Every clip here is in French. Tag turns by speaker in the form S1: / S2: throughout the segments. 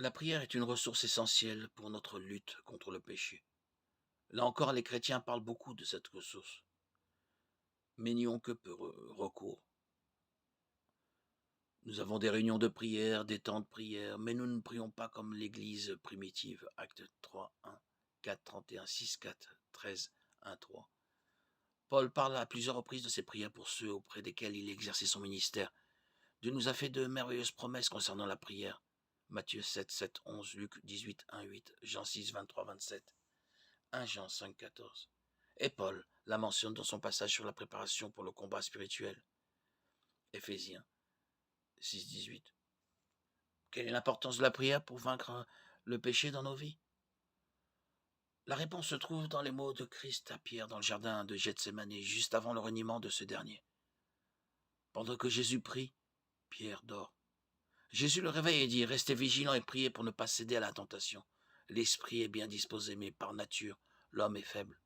S1: La prière est une ressource essentielle pour notre lutte contre le péché. Là encore, les chrétiens parlent beaucoup de cette ressource, mais n'y ont que peu recours. Nous avons des réunions de prière, des temps de prière, mais nous ne prions pas comme l'Église primitive. Actes 3, 1, 4, 31, 6, 4, 13, 1, 3. Paul parle à plusieurs reprises de ses prières pour ceux auprès desquels il exerçait son ministère. Dieu nous a fait de merveilleuses promesses concernant la prière. Matthieu 7, 7, 11, Luc 18, 1, 8, Jean 6, 23, 27, 1 Jean 5, 14. Et Paul la mentionne dans son passage sur la préparation pour le combat spirituel. Éphésiens 6, 18. Quelle est l'importance de la prière pour vaincre le péché dans nos vies? La réponse se trouve dans les mots de Christ à Pierre dans le jardin de Gethsémani, juste avant le reniement de ce dernier. Pendant que Jésus prie, Pierre dort. Jésus le réveille et dit « Restez vigilants et priez pour ne pas céder à la tentation. L'esprit est bien disposé, mais par nature, l'homme est faible. »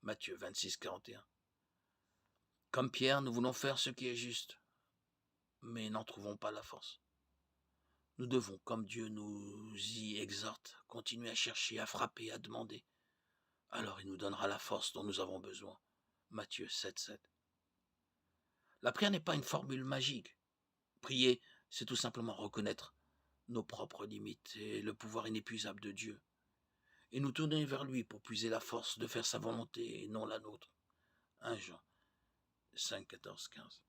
S1: Matthieu 26, 41. Comme Pierre, nous voulons faire ce qui est juste, mais n'en trouvons pas la force. Nous devons, comme Dieu nous y exhorte, continuer à chercher, à frapper, à demander. Alors il nous donnera la force dont nous avons besoin. Matthieu 7, 7. La prière n'est pas une formule magique. Prier, c'est tout simplement reconnaître nos propres limites et le pouvoir inépuisable de Dieu, et nous tourner vers lui pour puiser la force de faire sa volonté et non la nôtre. 1 Jean 5, 14, 15.